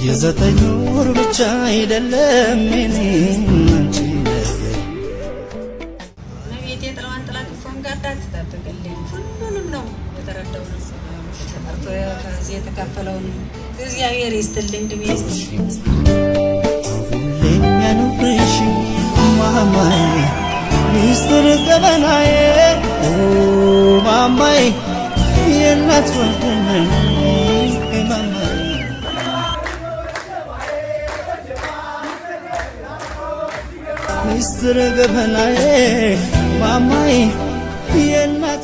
የዘጠኝ ወር ብቻ አይደለም እኔ አንቺ ነገር ነቤቴ ጥላዋን ጥላት ፎንጋዳት ታጥቅልኝ ሁሉንም ነው የተረዳው ነው ተጠርቶ ከዚህ የተካፈለውን እግዚአብሔር ይስጥልኝ ድሜ ይስጥልኝ ሁሌም ያኑርሽ ማማዬ ሚስጥር ገበናዬ ማማዬ የእናት ወንድነኝ ሚስጥር ገበናዬ ማማዬ የእናት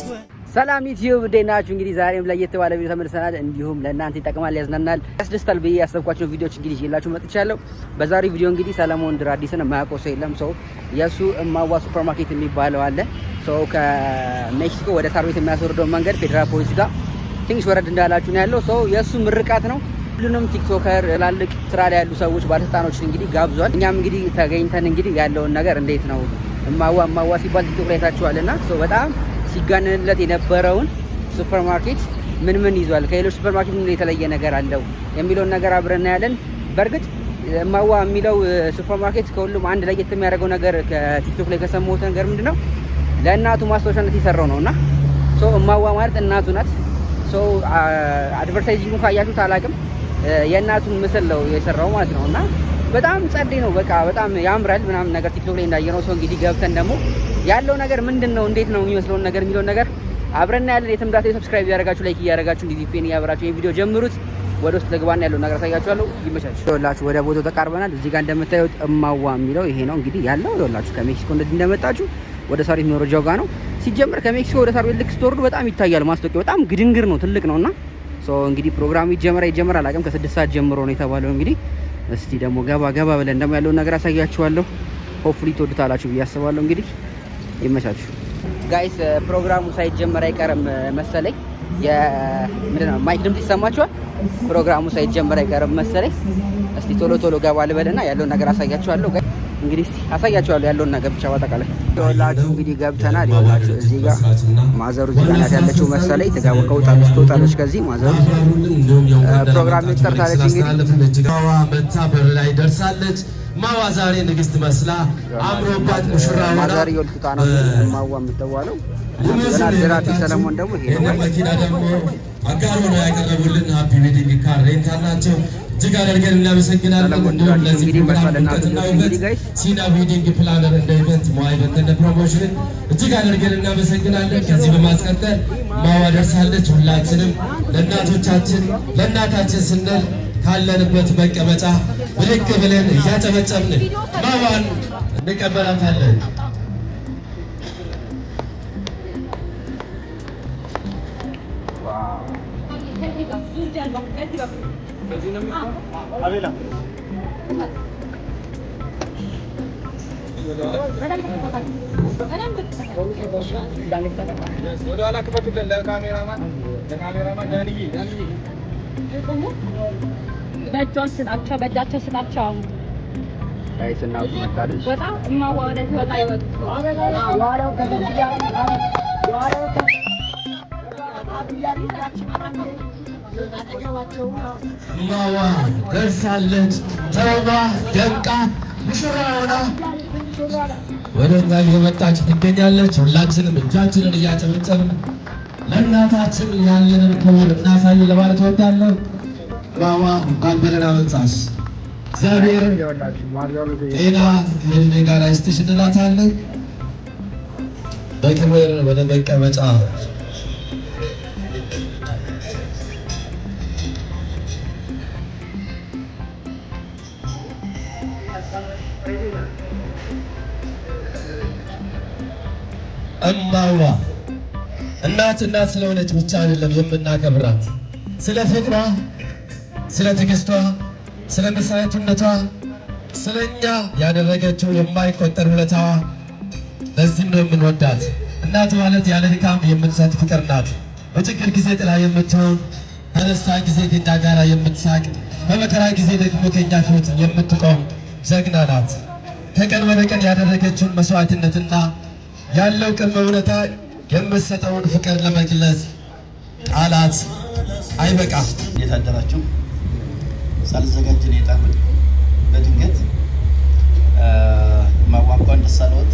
ሰላም ዩቲዩብ እንዴት ናችሁ? እንግዲህ ዛሬም ለየት ባለ ቪዲዮ ተመልሰናል። እንዲሁም ለእናንተ ይጠቅማል፣ ያዝናናል፣ ያስደስታል ብዬ ያሰብኳቸው ቪዲዮዎች እንግዲህ ይዤላችሁ መጥቻለሁ። በዛሬው ቪዲዮ እንግዲህ ሰለሞን ድራዲስን የማያውቀው ሰው የለም። ሰው የሱ እማዋ ሱፐርማርኬት የሚባለው አለ። ሰው ከሜክሲኮ ወደ ሳር ቤት የሚያስወርደው መንገድ ፌዴራል ፖሊስ ጋር ትንሽ ወረድ እንዳላችሁ ነው ያለው። ሰው የሱ ምርቃት ነው። ሁሉንም ቲክቶከር ትላልቅ ስራ ላይ ያሉ ሰዎች ባለስልጣኖችን እንግዲህ ጋብዟል። እኛም እንግዲህ ተገኝተን እንግዲህ ያለውን ነገር እንዴት ነው እማዋ ሲባል ቲክቶክ ላይ ታችኋልና ሰው በጣም ሲጋነንለት የነበረውን ሱፐርማርኬት ምን ይዟል፣ ከሌሎች ሱፐርማርኬት ምን የተለየ ነገር አለው የሚለውን ነገር አብረን እናያለን። በእርግጥ እማዋ የሚለው ሱፐርማርኬት ከሁሉም አንድ ለየት የሚያደርገው ነገር ከቲክቶክ ላይ ከሰማሁት ነገር ምንድነው ለእናቱ ማስታወሻነት የሰራው ነውና ሶ እማዋ ማለት እናቱ ናት። ሶ አድቨርታይዚንግ ካያችሁት አላውቅም የእናቱን ምስል ነው የሰራው ማለት ነውና በጣም ጸዴ ነው። በቃ በጣም ያምራል ምናምን ነገር ቲክቶክ ላይ እንዳየነው ሰው እንግዲህ ገብተን ደግሞ ያለው ነገር ምንድነው እንዴት ነው የሚመስለው ነገር የሚለው ነገር አብረና ያለን የተምዳተ ሰብስክራይብ ያደርጋችሁ ላይክ ያደርጋችሁ እንዲህ ፒን ያብራችሁ ይሄን ቪዲዮ ጀምሩት። ወደ ውስጥ ለግባና ያለው ነገር አሳያችኋለሁ። ይመቻችሁ። ይኸውላችሁ ወደ ቦታው ተቃርበናል። እዚህ ጋር እንደምታዩት እማዋ የሚለው ይሄ ነው እንግዲህ ያለው። ይኸውላችሁ ከሜክሲኮ እንደመጣችሁ ወደ ሳር ቤት መረጃው ጋር ነው። ሲጀምር ከሜክሲኮ ወደ ሳር ቤት ልክ ስትወርዱ በጣም ይታያል ማስታወቂያው። በጣም ግድንግር ነው፣ ትልቅ ነውና ሶ እንግዲህ ፕሮግራሙ ይጀምራል አላውቅም። ከ6 ሰዓት ጀምሮ ነው የተባለው እንግዲህ እስቲ ደግሞ ገባ ብለን ደግሞ ያለውን ነገር አሳያችኋለሁ። ሆፕፉሊ ትወዱታላችሁ ብዬ አስባለሁ። እንግዲህ ይመቻችሁ ጋይስ። ፕሮግራሙ ሳይጀመር አይቀርም መሰለኝ። ምንድነው ማይክ ድምጽ ይሰማችኋል? ፕሮግራሙ ሳይጀመር አይቀርም መሰለኝ። እስቲ ቶሎ ገባ ልበልና ያለውን ነገር አሳያችኋለሁ። እንግዲህ አሳያችኋለሁ ያለውን ነገር ብቻ ባጠቃላይ። ይኸውላችሁ እንግዲህ ገብተናል። ይኸውላችሁ እዚህ ጋር ማዘሩ እዚህ ጋር ናት ያለችው መሰለኝ። ትወጣለች ከዚህ ማዘሩ ፕሮግራም ተጠርታለች። እንግዲህ መታ በር ላይ ደርሳለች። ማዋ ዛሬ ንግስት መስላ አምሮባት ሙሽራ ሆና ማዘር ይወልጡታ ነው ማዋ የምትባለው። ድራዲ ሰለሞን ደግሞ ይሄ ነው። መኪና ደግሞ አጋሮ ነው ያቀረቡልን። ሃፒ ዌዲንግ ካር ሬንታል ናቸው። እጅግ አድርገን እናመሰግናለን። እንዲሁም ለዚህ ፕሮግራም ድምቀትና ውበት ሲና ዌዲንግ ፕላነር እንደ ኢቨንት ሞይ በተነ ፕሮሞሽን እጅግ አድርገን እናመሰግናለን። ከዚህ በማስቀጠል ማዋ ደርሳለች። ሁላችንም ለእናቶቻችን ለእናታችን ስንል ካለንበት መቀመጫ ብድግ ብለን እያጨበጨብን ማዋን እንቀበላታለን። በእጃቸው ስጣቸው። ስናውቅ መጣለች በጣም እማዋ ወደዚህ ወጣ ይወጡ ማዋ ደርሳለች። ተውባ ደምቃ ሙሽራ ሆና ወደ እኛ እየመጣች ትገኛለች። ሁላችንም እጃችንን እያጨበጨብን ለእናታችን ያለንን ክብር እናሳይ ለማለት እወዳለሁ። ማዋ እንኳን በደህና መጣሽ። እግዚአብሔር ጤና እድሜ ጋር ይስጥሽ እንላታለን። በክብር ወደ መቀመጫ እማዋ እናት ስለሆነች ብቻ አይደለም የምናከብራት፣ ስለ ፍቅሯ፣ ስለ ትዕግስቷ፣ ስለ መስዋዕትነቷ፣ ስለኛ ያደረገችው የማይቆጠር ውለታዋ። ለዚህም ነው የምንወዳት። እናት ማለት ያለ ድካም የምትሰጥ ፍቅር ናት። በችግር ጊዜ ጥላ የምትሆን፣ በደስታ ጊዜ ከኛ ጋር የምትሳቅ፣ በመከራ ጊዜ ደግሞ ከኛ ፊት የምትቆም ጀግና ናት። ከቀን ወደ ቀን ያደረገችውን መስዋዕትነትና ያለው ቅድመ እውነታ የምትሰጠውን ፍቅር ለመግለጽ ቃላት አይበቃም። እንዴት አደራችሁ? ሳልዘጋጅ ነው የጠሩኝ በድንገት። ማዋቋን ደስ አለዎት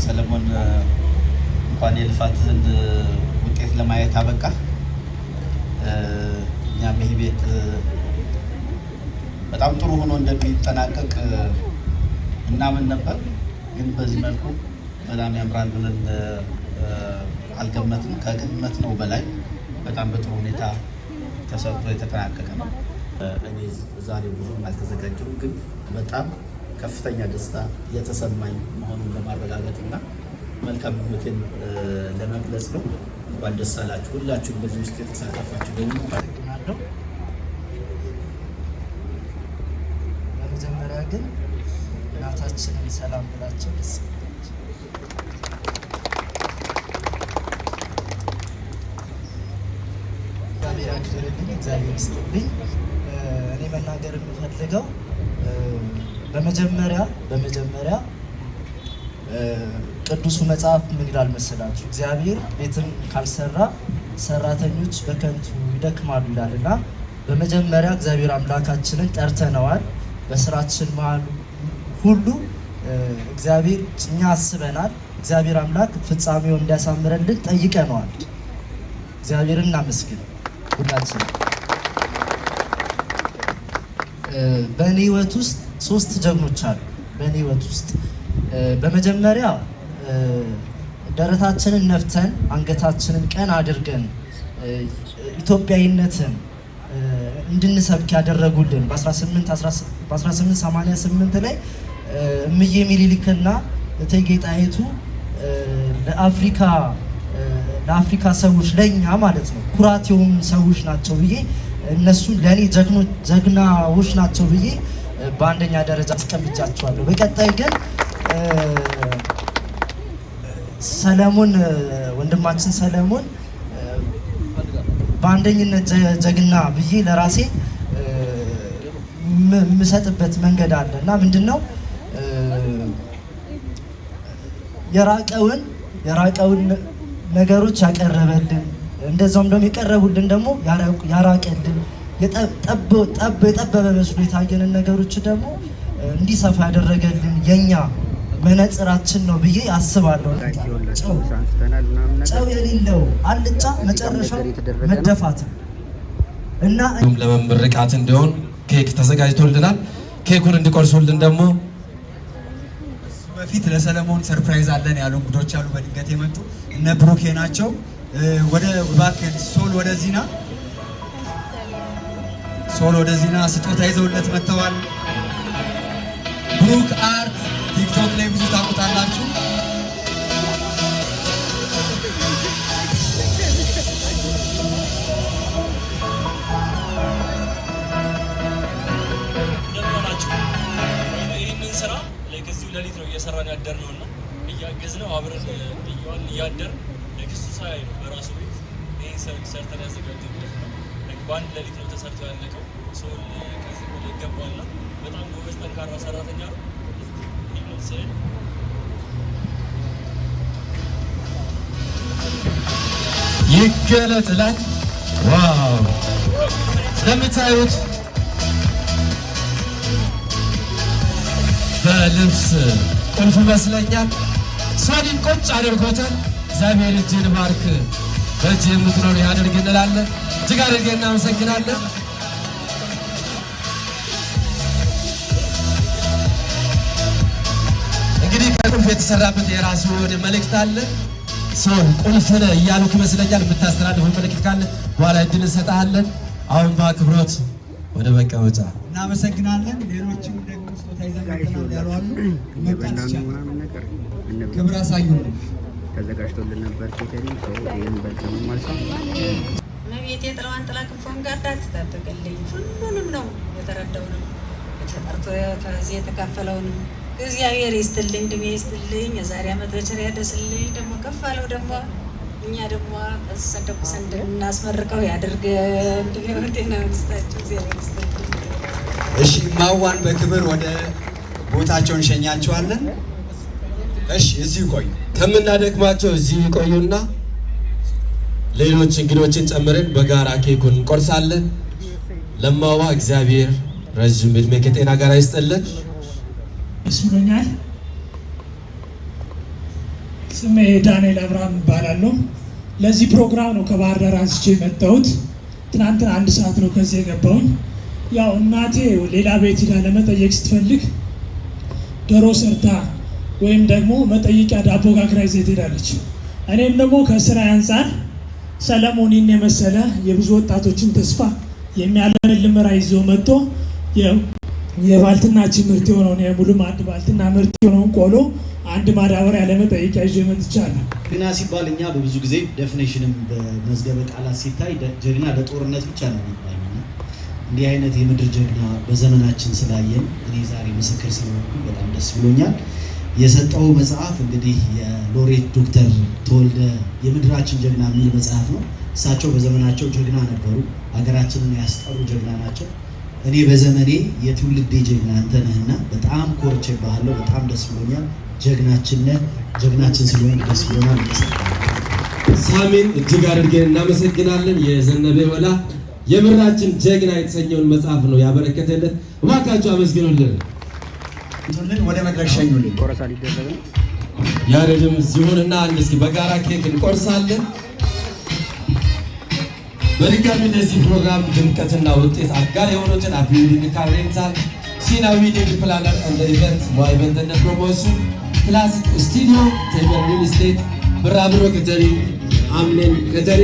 ሰለሞን፣ እንኳን የልፋትህን ውጤት ለማየት አበቃ። እኛም ይህ ቤት በጣም ጥሩ ሆኖ እንደሚጠናቀቅ እናምን ነበር፣ ግን በዚህ መልኩ በጣም ያምራል ብለን አልገመትም። ከግምት ነው በላይ በጣም በጥሩ ሁኔታ ተሰርቶ የተጠናቀቀ ነው። እኔ ዛሬ ብዙም አልተዘጋጀሁም፣ ግን በጣም ከፍተኛ ደስታ የተሰማኝ መሆኑን ለማረጋገጥ እና መልካም ምኞቴን ለመግለጽ ነው። እንኳን ደስ አላችሁ ሁላችሁም በዚህ ውስጥ የተሳተፋችሁ በሙሉ አመሰግናለሁ። በመጀመሪያ ግን እናታችንን ሰላም ብላችሁ ደስ እግዚአብሔር ያክብርልኝ፣ እግዚአብሔር ይስጥልኝ። እኔ መናገር የምፈልገው በመጀመሪያ ቅዱሱ መጽሐፍ ምን ይላል መሰላችሁ? እግዚአብሔር ቤትን ካልሰራ ሰራተኞች በከንቱ ይደክማሉ ይላል እና በመጀመሪያ እግዚአብሔር አምላካችንን ጠርተነዋል። በስራችን መሀል ሁሉ እግዚአብሔር እኛ አስበናል። እግዚአብሔር አምላክ ፍጻሜውን እንዲያሳምረልን ጠይቀነዋል። እግዚአብሔርን እናመስግን ሁላችን። በእኔ ህይወት ውስጥ 3 ጀግኖች አሉ። በእኔ ህይወት ውስጥ በመጀመሪያ ደረታችንን ነፍተን አንገታችንን ቀን አድርገን ኢትዮጵያዊነትን እንድንሰብክ ያደረጉልን በ1888 ላይ እምዬ ሚኒሊክና እቴጌ ጣይቱ ለአፍሪካ ሰዎች ለእኛ ማለት ነው ኩራት የሆኑ ሰዎች ናቸው ብዬ እነሱን ለእኔ ጀግናዎች ናቸው ብዬ በአንደኛ ደረጃ አስቀምጫቸዋለሁ። በቀጣይ ግን ሰለሞን ወንድማችን ሰለሞን በአንደኝነት ጀግና ብዬ ለራሴ የምሰጥበት መንገድ አለ እና ምንድነው የራቀውን ነገሮች ያቀረበልን፣ እንደዛውም ደግሞ የቀረቡልን ደግሞ ያራቀልን፣ የጠበበ መስሎ የታየንን ነገሮች ደግሞ እንዲሰፋ ያደረገልን የኛ መነጽራችን ነው ብዬ አስባለሁ። ጨው የሌለው አልጫ መጨረሻው መደፋት እና ለመምርቃት እንዲሆን ኬክ ተዘጋጅቶልናል። ኬኩን እንዲቆርሱልን ደግሞ በፊት ለሰለሞን ሰርፕራይዝ አለን ያሉ እንግዶች አሉ። በድንገት የመጡ እነ ብሩኬ ናቸው። ወደ እባክህ ሶል ወደዚህና ስጦታ ይዘውለት መጥተዋል። ብሩክ አርት ቲክቶክ ላይ ብዙ ታውቁታላችሁ። ይህንን ስራ ለጊዜው ሌሊት ነው እየሰራን ያደርነው እና እያገዝነው አብረን እያደር ለክሱ ሳይ ነው በራሱ ቤት ይህን ሰርተን ያዘጋጀንበት ነው። በአንድ ሌሊት ነው ተሰርቶ ያለቀው። ሰውን ከዚህ ወደ ይገባልና በጣም ጎበዝ ጠንካራ ሰራተኛ ነው። ይገለጥ ላይ ዋው ስለምታዩት በልብስ ቁልፍ ይመስለኛል። ሷሊን ቁጭ አድርጎታል። እግዚአብሔር እጅን ባርክ፣ በእጅ የምትኖር ያድርግ እንላለን። እጅግ አድርገን እናመሰግናለን። እንግዲህ ከቁልፍ የተሰራበት የራሱ የሆነ መልእክት አለ። ሶል ቁልፍ ነህ እያሉክ ይመስለኛል። የምታስተላልፈው መልእክት ካለ በኋላ እድል እንሰጥሃለን። አሁን በአክብሮት ወደ መቀመጫ እናመሰግናለን። ሌሎችም ደግሞ ስጦታ ይዘን ያሉ አሉ። መምጣት ይቻላል። ክብር አሳዩልን። ተዘጋጅቶልን ነበር ኬተሪንግ ሰው ይሄን በልተን ማለት ነው። መቤቴ ጥላዋን ጥላ ክንፏን ጋርዳት ታጠቅልኝ። ሁሉንም ነው የተረዳውንም ተጠርቶ ከዚህ የተካፈለውንም እግዚአብሔር ይስጥልኝ፣ እድሜ ይስጥልኝ፣ የዛሬ ዓመት በቸር ያደርስልኝ። ደግሞ ከፍ አለው ደግሞ እኛ ደግሞ ሰንደቁ ሰንደቅ እናስመርቀው ያድርገን። እድሜ ወጤና ምስታችሁ እግዚአብሔር ይስጥልኝ። እሺ ማዋን በክብር ወደ ቦታቸውን እንሸኛቸዋለን። እሺ እዚሁ ቆዩ። ከምናደክማቸው እዚሁ ይቆዩና ሌሎች እንግዶችን ጨምረን በጋራ ኬኩን እንቆርሳለን። ለማዋ እግዚአብሔር ረጅም እድሜ ከጤና ጋር ይስጥልን። ደስ ብሎኛል። ስሜ ዳንኤል አብርሃም እባላለሁ። ለዚህ ፕሮግራም ነው ከባህር ዳር አንስቼ የመጣሁት። ትናንትና 1 ሰዓት ነው ከዚህ የገባሁኝ። ያው እናቴ ሌላ ቤት ሄዳ ለመጠየቅ ስትፈልግ ዶሮ ሰርታ ወይም ደግሞ መጠይቂያ ዳቦ ጋግራ ይዛ ትሄዳለች። እኔም ደግሞ ከስራ አንፃር ሰለሞንን የመሰለ የብዙ ወጣቶችን ተስፋ የሚያለመልም ራዕይ ይዞ መጥቶ የባልትናችን ምርት የሆነውን የሙሉ ማዕድ ባልትና ምርት የሆነውን ቆሎ አንድ ማዳበሪያ ለመጠየቂያ ይዤ መጥቻለሁ። ጀግና ሲባል እኛ በብዙ ጊዜ ዴፊኒሽንም በመዝገበ ቃላት ሲታይ ጀግና ለጦርነት ብቻ ነው የሚባለው። እንዲህ አይነት የምድር ጀግና በዘመናችን ስላየን እኔ ዛሬ ምስክር ስለሆንኩ በጣም ደስ ብሎኛል። የሰጠው መጽሐፍ እንግዲህ የሎሬት ዶክተር ተወልደ የምድራችን ጀግና የሚል መጽሐፍ ነው። እሳቸው በዘመናቸው ጀግና ነበሩ፣ ሀገራችንን ያስጠሩ ጀግና ናቸው። እኔ በዘመኔ የትውልዴ ጀግና አንተ ነህና በጣም ኮርቼብሃለሁ። በጣም ደስ ብሎኛል። ጀግናችን ነህ። ጀግናችን ስለሆነ ደስ ብሎናል። ሳሚን እጅግ አድርገን እናመሰግናለን። የዘነበ ወላ የምድራችን ጀግና የተሰኘውን መጽሐፍ ነው ያበረከተለት። እባካችሁ አመስግኑልን። ወደ መድረክ ሸኙልን። ቆረሳ ሊደረግ ነው። ያሬድም ሲሆንና አንድ እስኪ በጋራ ኬክ እንቆርሳለን። በድጋሚ ለዚህ ፕሮግራም ድምቀትና ውጤት አጋር የሆኑትን አቢዩዲን ካሬንታል ሲና ዊዲንግ ፕላነር እንደ ኢቨንት ኢቨንት እንደ ፕሮሞሽን ክላሲክ ስቱዲዮ ቴምር ሪል ስቴት ብራብሮ ከተሪ አምኔን ከተሪ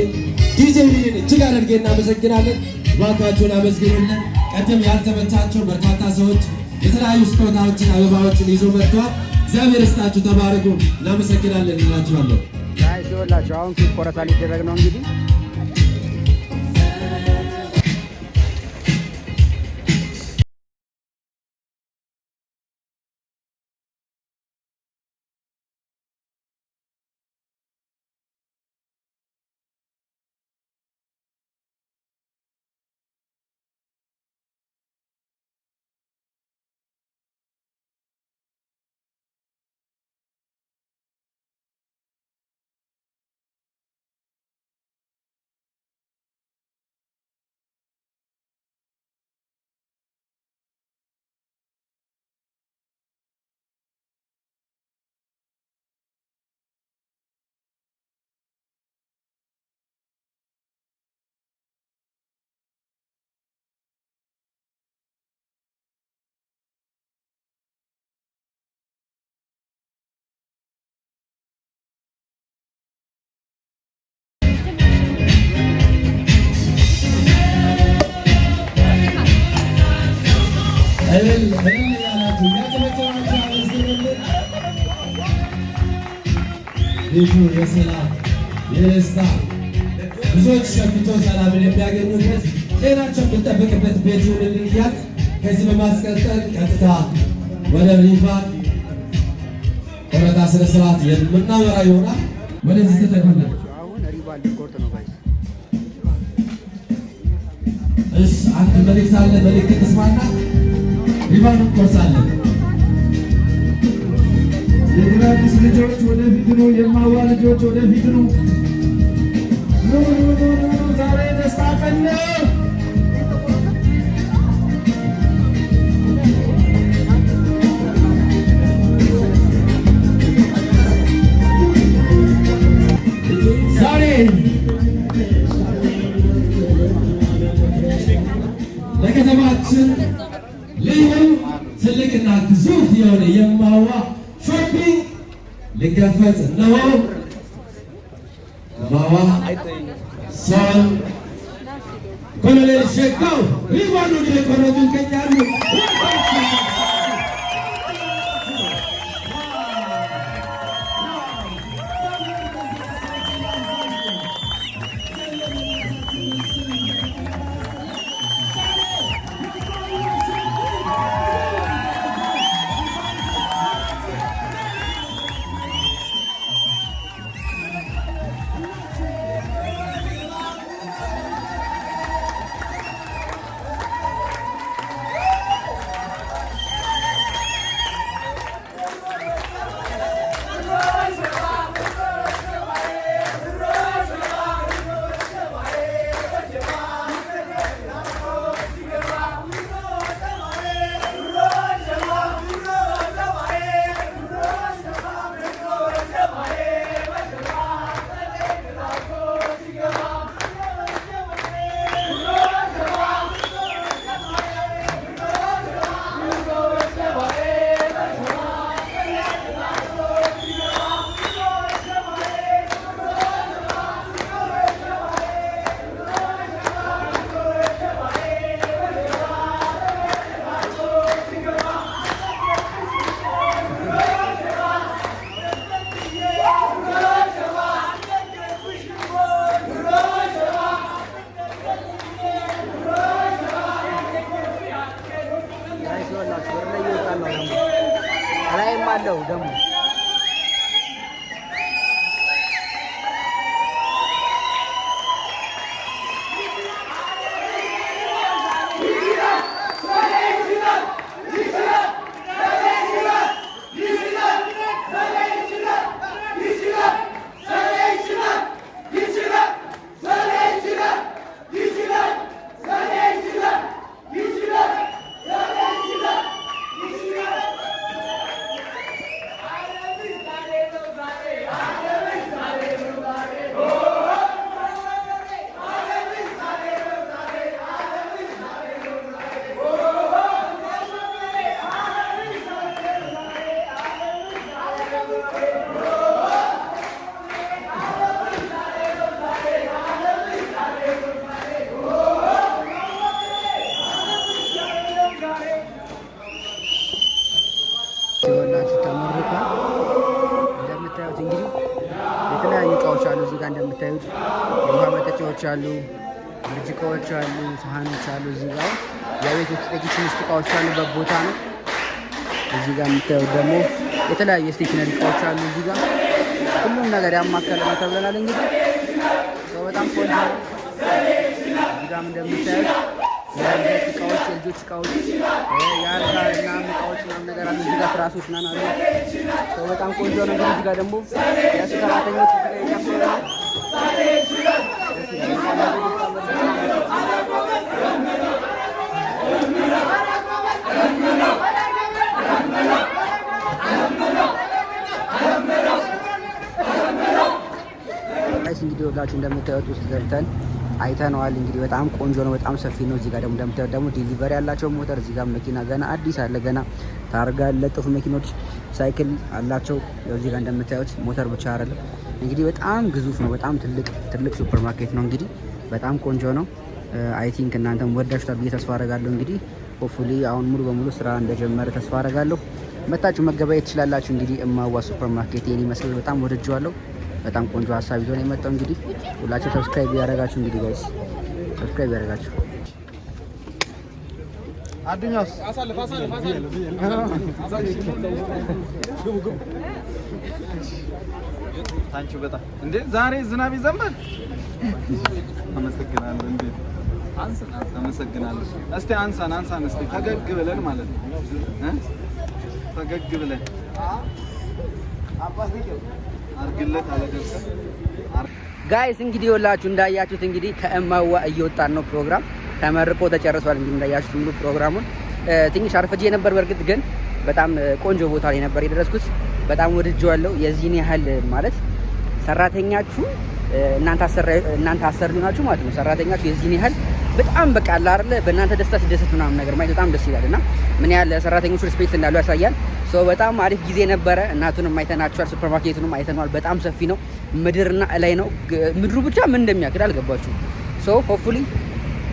ዲጄ ቪዲን እጅግ አድርገን እናመሰግናለን። እባካችሁን አመስግኑልን። ቀደም ያልተመቻቸው በርካታ ሰዎች የተለያዩ ስጦታዎችን አበባዎችን ይዞ መጥተዋል። እግዚአብሔር ይስጣችሁ፣ ተባረኩ። እናመሰግናለን እንላችኋለሁ። ጋይስ ይኸውላችሁ አሁን ኬክ ቆረሳ ሊደረግ ነው እንግዲህ ቤቱ የሰላም የደስታ ብዙዎች ሸፍቶ ሰላምን የሚያገኙበት ጤናቸው የሚጠበቅበት ቤት ይሁንልን እያል ከዚህ በማስቀጠል ቀጥታ ወደ ሪቫን ቆረጣ ስነ ስርዓት የምናመራ ይሆናል። ወደዚህ ተጠቅመን አሁን ሪቫን ሊቆርጥ ነው ጋይስ። እሺ አንድ መልእክት አለ። መልእክት ተስማና ሪቫን እንቆርሳለን። የግራዲስ ልጆች ወደፊት ነው። የማዋ ልጆች ወደፊት ነው። ዛሬ ደስታ ቀን ነው። ዛሬ ለከተማችን ልዩ ትልቅና ግዙፍ የሆነ የማዋ ሾፒንግ ሊከፈት ነው። ማዋ ሶል ኮሎኔል ሸጋው ሪቫኑን የቆረጡ ይገኛሉ። ጋይስ ይኸውላችሁ በር ላይ እየወጣን ነው ደግሞ ላይም አለው ደግሞ እንደምታዩት እንግዲህ የተለያዩ እቃዎች አሉ። እዚህ ጋር እንደምታዩት የውሃ መጠጫዎች አሉ፣ ብርጭቆዎች አሉ፣ ሳህኖች አሉ። እዚህ ጋር የቤት ውስጥ የኪችን ውስጥ እቃዎች ያሉበት ቦታ ነው። እዚህ ጋር የምታዩት ደግሞ የተለያዩ የስቴሽነሪ እቃዎች አሉ። እዚህ ጋር ሁሉም ነገር ያማከለ ነው ተብለናል። እንግዲህ በጣም ቆንጆ ነው። እዚህ ጋር እንደምታዩት የልጆች እቃዎች፣ የልጆች እቃዎች፣ የአልጋ ምናምን እቃዎች ምናምን ነገር አሉ። እዚህ ጋር ፍራሾች ምናምን አሉ። በጣም ቆንጆ ነው። እንግዲህ እዚህ ጋር ደግሞ የሱ ሰራተኞች እዚህ ጋር እየጨፈሩ ነው። እንግዲህ ሁላችሁ እንደምታዩት ውስጥ ገብተን አይተነዋል። እንግዲህ በጣም ቆንጆ ነው። በጣም ሰፊ ነው። እዚህ ጋር ደግሞ እንደምታዩት ደግሞ ዲሊቨሪ ያላቸው ሞተር፣ እዚህ ጋር መኪና ገና አዲስ አለ። ገና ታርጋ ለጥፉ መኪኖች ሳይክል አላቸው። እዚህ ጋር እንደምታዩት ሞተር ብቻ አይደለም። እንግዲህ በጣም ግዙፍ ነው። በጣም ትልቅ ሱፐር ማርኬት ነው። እንግዲህ በጣም ቆንጆ ነው። አይ ቲንክ እናንተም ወዳችሁታል ብዬ ተስፋ አደርጋለሁ። እንግዲህ ሆፕፉሊ አሁን ሙሉ በሙሉ ስራ እንደጀመረ ተስፋ አደርጋለሁ። መታችሁ መገበያየት ትችላላችሁ። እንግዲህ እማዋ ሱፐር ማርኬት ይሄን ይመስላል። በጣም ወድጄዋለሁ። በጣም ቆንጆ ሀሳብ ይዞ ነው የመጣው። እንግዲህ ሁላችሁ ሰብስክራይብ ያደረጋችሁ እንግዲህ ጋይስ ሰብስክራይብ ያደረጋችሁ አዱኛውስ አሳልፍ ታንቺ በጣም እንዴ ዛሬ ዝናብ ይዘንባል። አመሰግናለሁ። እንዴ አመሰግናለሁ። እስቲ አንሳን እስቲ ፈገግ ብለን ማለት ነው ፈገግ ብለን አርግለት አለደርሰ ጋይስ እንግዲህ ወላችሁ እንዳያችሁት እንግዲህ ከእማዋ እየወጣን ነው። ፕሮግራም ተመርቆ ተጨርሷል። እንግዲህ እንዳያችሁት ሙሉ ፕሮግራሙን ትንሽ አርፍጄ ነበር። በእርግጥ ግን በጣም ቆንጆ ቦታ ላይ ነበር የደረስኩት። በጣም ወድጄዋለሁ። የዚህን ያህል ማለት ሰራተኛችሁ እናንተ አሰሪ ናችሁ ማለት ነው። ሰራተኛችሁ የዚህን ያህል በጣም በቃ አለ አይደለ በእናንተ ደስታ ሲደሰት ምናምን ነገር ማየት በጣም ደስ ይላል እና ምን ያህል ሰራተኞቹ ሪስፔክት እንዳሉ ያሳያል። በጣም አሪፍ ጊዜ ነበረ። እናቱንም አይተናቸዋል፣ ሱፐርማርኬቱንም አይተናል። በጣም ሰፊ ነው። ምድርና እላይ ነው። ምድሩ ብቻ ምን እንደሚያክል አልገባችሁ። ሆፕፉሊ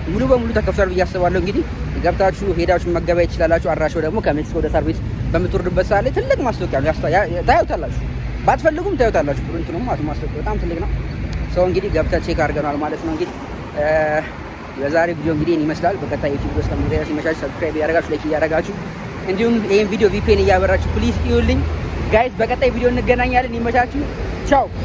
ሙሉ በሙሉ ተከፍቷል ብዬ አስባለሁ። እንግዲህ ገብታችሁ ሄዳችሁ መገበያየት ይችላላችሁ። አድራሻው ደግሞ ከሜክሲኮ ወደ ሳር ቤት በምትወርዱበት ሰዓት ላይ ትልቅ ማስታወቂያ ነው። ታዩታላችሁ፣ ባትፈልጉም ታዩታላችሁ። ፕሪንት ነው ማለት ማስታወቂያው በጣም ትልቅ ነው። እንግዲህ ገብተን ቼክ አድርገናል ማለት ነው። እንግዲህ የዛሬ ቪዲዮ እንግዲህ ይመስላል። በቀጣይ ዩቲዩብ ውስጥ ከመድረስ ይመቻችሁ። ሰብስክራይብ ያደረጋችሁ ላይክ ያደረጋችሁ እንዲሁም ይሄን ቪዲዮ ቪፒኤን እያበራችሁ ፕሊዝ ይዩልኝ ጋይስ። በቀጣይ ቪዲዮ እንገናኛለን። ይመቻችሁ። ቻው